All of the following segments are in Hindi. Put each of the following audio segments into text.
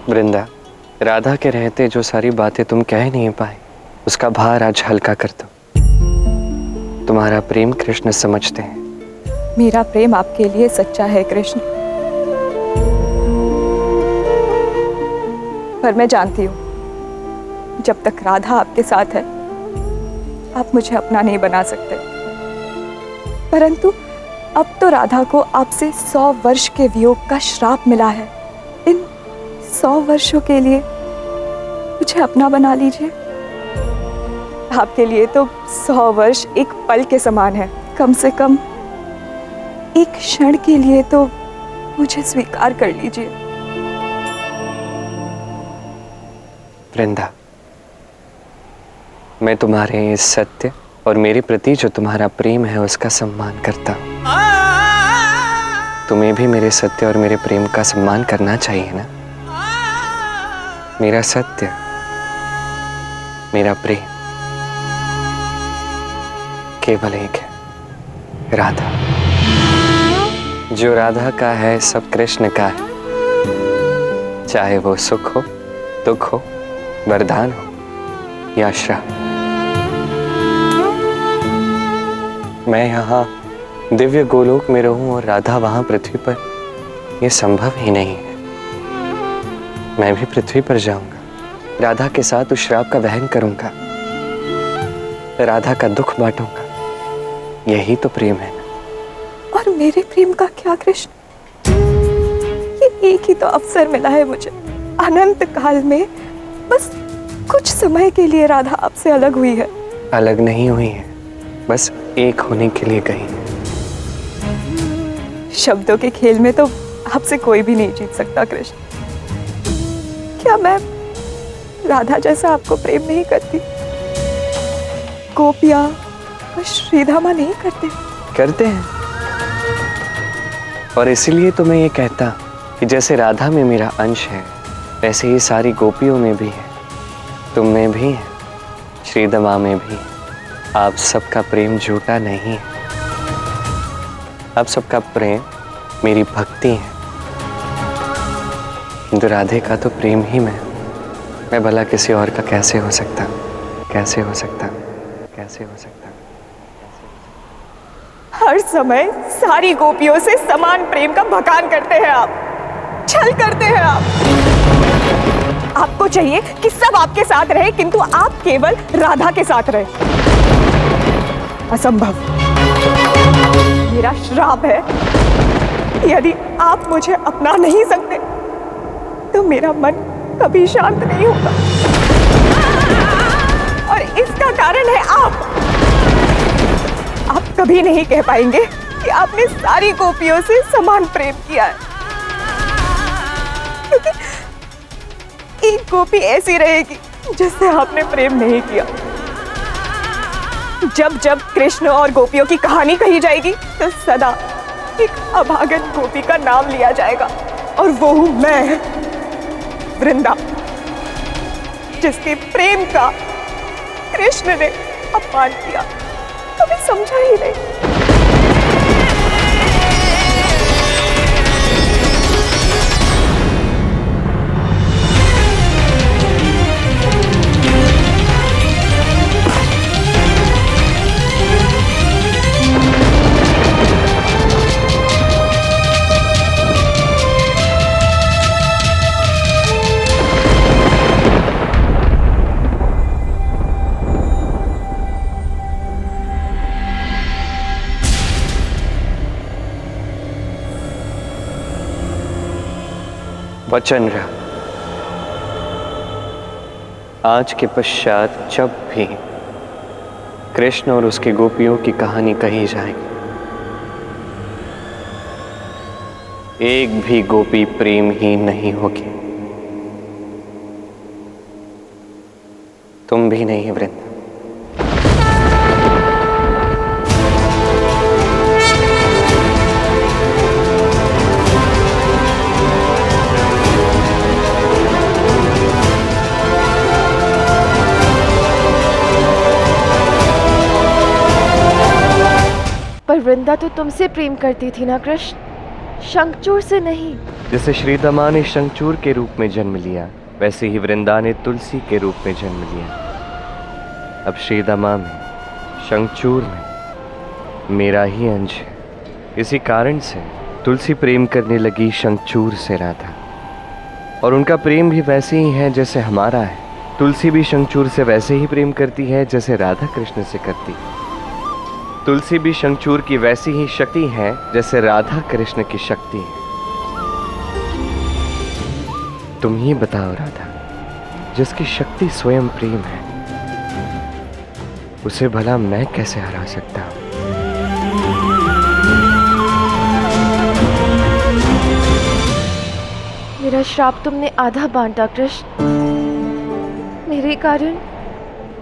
वृंदा, राधा के रहते जो सारी बातें तुम कह नहीं पाए, उसका भार आज हल्का कर दो। तुम्हारा प्रेम कृष्ण समझते हैं। मेरा प्रेम आपके लिए सच्चा है कृष्ण, पर मैं जानती हूं जब तक राधा आपके साथ है आप मुझे अपना नहीं बना सकते। परंतु अब तो राधा को आपसे 100 वर्ष के वियोग का श्राप मिला है। इन 100 वर्षों के लिए मुझे अपना बना लीजिए। आपके लिए तो 100 वर्ष एक पल के समान है। कम से कम एक क्षण के लिए तो मुझे स्वीकार कर लीजिए। वृंदा, मैं तुम्हारे इस सत्य और मेरे प्रति जो तुम्हारा प्रेम है उसका सम्मान करता हूं। तुम्हें भी मेरे सत्य और मेरे प्रेम का सम्मान करना चाहिए ना। मेरा सत्य, मेरा प्रेम केवल एक है, राधा। जो राधा का है सब कृष्ण का है, चाहे वो सुख हो, दुख हो, वरदान हो या श्राप। मैं यहाँ दिव्य गोलोक में रहूं और राधा वहां पृथ्वी पर, यह संभव ही नहीं है। मैं भी पृथ्वी पर जाऊंगा, राधा के साथ उस श्राप का वहन करूंगा, राधा का दुख बांटूंगा। यही तो प्रेम है ना। और मेरे प्रेम का क्या कृष्ण? ये एक ही तो अवसर मिला है मुझे। अनंत काल में बस कुछ समय के लिए राधा आपसे अलग हुई है। अलग नहीं हुई है, बस एक होने के लिए गई। शब्दों के खेल में तो आपसे कोई भी नहीं जीत सकता कृष्ण। क्या मैं राधा जैसा आपको प्रेम नहीं करती? गोपियां और श्रीधामा नहीं करते? करते हैं। और इसीलिए तो मैं ये कहता कि जैसे राधा में मेरा अंश है, वैसे ही सारी गोपियों में भी है, तुम में भी है, श्रीधामा में भी है। आप सबका प्रेम झूठा नहीं है। आप सबका प्रेम मेरी भक्ति है। किंतु राधे का तो प्रेम ही मैं भला किसी और का कैसे हो सकता? कैसे हो सकता? कैसे हो सकता? हर समय सारी गोपियों से समान प्रेम का बखान करते हैं आप, छल करते हैं आप। आपको चाहिए कि सब आपके साथ रहे, किंतु आप केवल राधा के साथ रहे। असंभव। मेरा श्राप है, यदि आप मुझे अपना नहीं सकते तो मेरा मन कभी शांत नहीं होगा। और इसका कारण है आप। आप कभी नहीं कह पाएंगे कि आपने सारी गोपियों से समान प्रेम किया है, क्योंकि एक गोपी ऐसी रहेगी जिससे आपने प्रेम नहीं किया। जब जब कृष्ण और गोपियों की कहानी कही जाएगी तो सदा एक अभागन गोपी का नाम लिया जाएगा, और वो हूं मैं, वृंदा, जिसके प्रेम का कृष्ण ने अपमान किया, कभी समझा ही नहीं। वचन रहा, आज के पश्चात जब भी कृष्ण और उसके गोपियों की कहानी कही जाएगी, एक भी गोपी प्रेमहीन नहीं होगी। तुम भी नहीं वृंदा। पर वृंदा तो तुमसे प्रेम करती थी ना कृष्ण, शंखचूड़ से नहीं। जैसे श्रीदामा ने शंखचूड़ के रूप में जन्म लिया, वैसे ही वृंदा ने तुलसी के रूप में जन्म लिया। अब श्रीदामा में, शंखचूड़ में मेरा ही अंश है। इसी कारण से तुलसी प्रेम करने लगी शंखचूड़ से राधा, और उनका प्रेम भी वैसे ही है जैसे हमारा है। तुलसी भी शंखचूड़ से वैसे ही प्रेम करती है जैसे राधा कृष्ण से करती है। तुलसी भी शंखचूड़ की वैसी ही शक्ति है जैसे राधा कृष्ण की शक्ति है। तुम ही बताओ राधा, जिसकी शक्ति स्वयं प्रेम है, उसे भला मैं कैसे हरा सकता हूं? मेरा श्राप तुमने आधा बांटा कृष्ण। मेरे कारण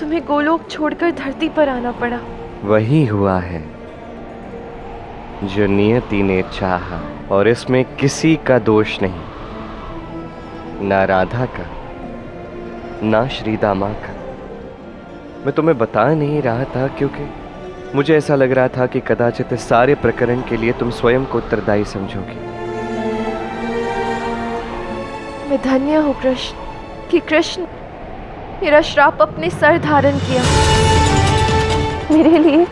तुम्हें गोलोक छोड़कर धरती पर आना पड़ा। वही हुआ है जो नियति ने चाहा, और इसमें किसी का दोष नहीं, ना राधा का, ना श्रीदामा का। मैं तुम्हें बता नहीं रहा था क्योंकि मुझे ऐसा लग रहा था कि कदाचित इस सारे प्रकरण के लिए तुम स्वयं को उत्तरदायी समझोगी। मैं धन्य हूँ कृष्ण कि कृष्ण मेरा श्राप अपने सर धारण किया। मेरे लिए,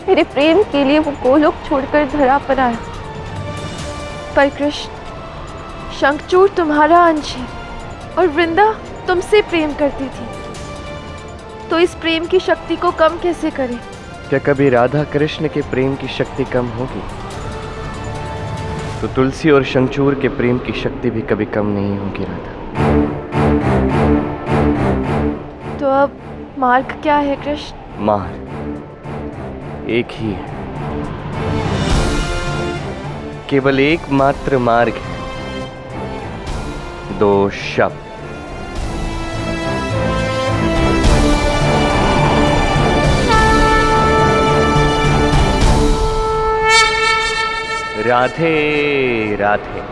मेरे प्रेम के लिए वो गोलोक छोड़कर धरा पर आया। पर कृष्ण, शंखचूड़ तुम्हारा अंश है और वृंदा तुमसे प्रेम करती थी, तो इस प्रेम की शक्ति को कम कैसे करें? क्या कभी राधा कृष्ण के प्रेम की शक्ति कम होगी? तो तुलसी और शंखचूड़ के प्रेम की शक्ति भी कभी कम नहीं होगी राधा। तो अब मार्ग क्या है कृष्ण? मार्ग एक ही है, केवल एकमात्र मार्ग है, दो शब्द। राधे राधे।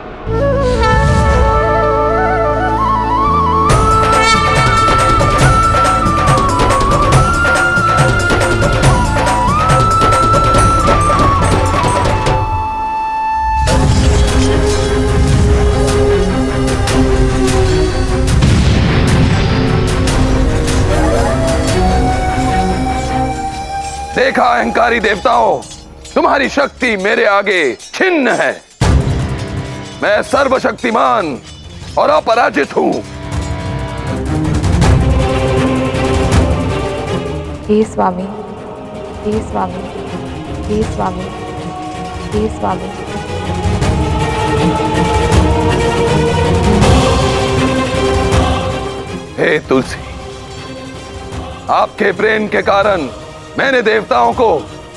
देखा अहंकारी देवताओं, तुम्हारी शक्ति मेरे आगे छिन्न है। मैं सर्वशक्तिमान और अपराजित हूं। हे स्वामी, हे स्वामी, हे स्वामी, हे स्वामी। हे तुलसी, आपके प्रेम के कारण मैंने देवताओं को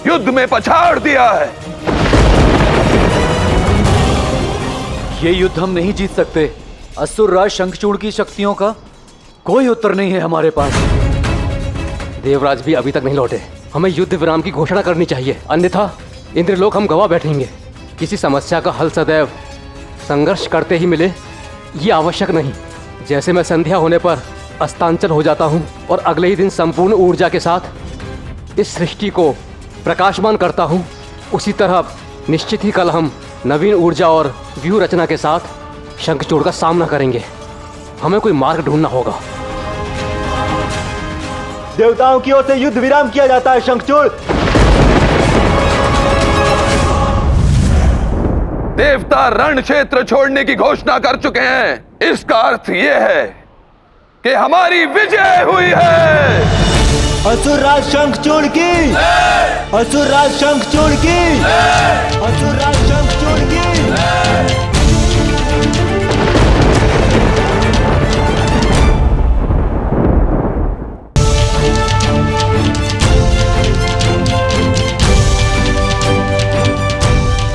युद्ध में पछाड़ दिया है। ये युद्ध हम नहीं जीत सकते। असुर राज शंखचूड़ की शक्तियों का कोई उत्तर नहीं है हमारे पास। देवराज भी अभी तक नहीं लौटे। हमें युद्ध विराम की घोषणा करनी चाहिए, अन्यथा इंद्रलोक हम गवा बैठेंगे। किसी समस्या का हल सदैव संघर्ष करते ही मिले, ये आवश्यक नहीं। जैसे मैं संध्या होने पर अस्तांचल हो जाता हूँ और अगले ही दिन संपूर्ण ऊर्जा के साथ इस सृष्टि को प्रकाशमान करता हूँ, उसी तरह निश्चित ही कल हम नवीन ऊर्जा और व्यूह रचना के साथ शंखचूड़ का सामना करेंगे। हमें कोई मार्ग ढूंढना होगा। देवताओं की ओर से युद्ध विराम किया जाता है शंखचूड़। देवता रण क्षेत्र छोड़ने की घोषणा कर चुके हैं। इसका अर्थ यह है कि हमारी विजय हुई है। असुर राज शंखचूड़ की, असुर राज शंखचूड़ की, असुर राज शंखचूड़ की।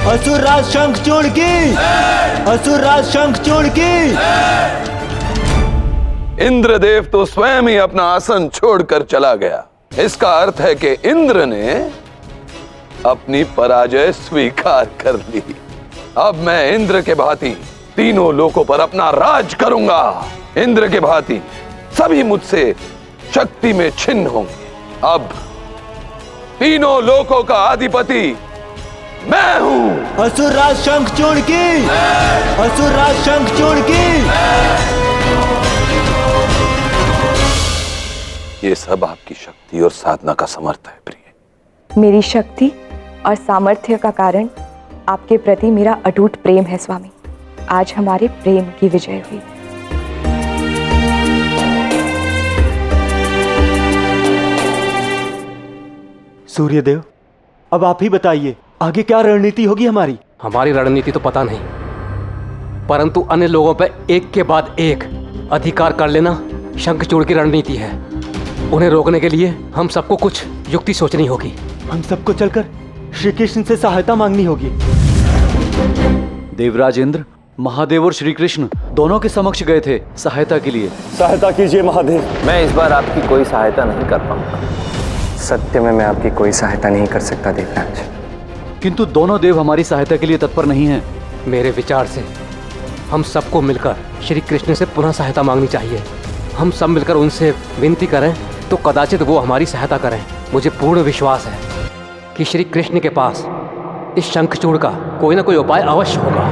असुर राज शंखचूड़ की, असुर राज शंखचूड़ की। इंद्रदेव तो स्वयं ही अपना आसन छोड़कर चला गया। इसका अर्थ है कि इंद्र ने अपनी पराजय स्वीकार कर ली। अब मैं इंद्र के भांति तीनों लोकों पर अपना राज करूंगा। इंद्र के भांति सभी मुझसे शक्ति में छिन्न होंगे। अब तीनों लोकों का अधिपति मैं हूं। असुरराज शंखचूड़ की, असुरराज शंखचूड़ की। ये सब आपकी शक्ति और साधना का समर्थ है प्रिय। मेरी शक्ति और सामर्थ्य का कारण आपके प्रति मेरा अटूट प्रेम है स्वामी। आज हमारे प्रेम की विजय हुई। सूर्यदेव, अब आप ही बताइए आगे क्या रणनीति होगी हमारी। हमारी रणनीति तो पता नहीं, परंतु अन्य लोगों पर एक के बाद एक अधिकार कर लेना शंखचूड़ की रणनीति है। उन्हें रोकने के लिए हम सबको कुछ युक्ति सोचनी होगी। हम सबको चलकर श्री कृष्ण से सहायता मांगनी होगी। देवराज इंद्र, महादेव और श्री कृष्ण दोनों के समक्ष गए थे सहायता के लिए। सहायता कीजिए महादेव। मैं इस बार आपकी कोई सहायता नहीं कर पाऊंगा। सत्य में मैं आपकी कोई सहायता नहीं कर सकता देवराज। किंतु दोनों देव हमारी सहायता के लिए तत्पर नहीं हैं। मेरे विचार से हम सबको मिलकर श्री कृष्ण से पुनः सहायता मांगनी चाहिए। हम सब मिलकर उनसे विनती करें तो कदाचित वो हमारी सहायता करें। मुझे पूर्ण विश्वास है कि श्री कृष्ण के पास इस शंखचूड़ का कोई ना कोई उपाय अवश्य होगा।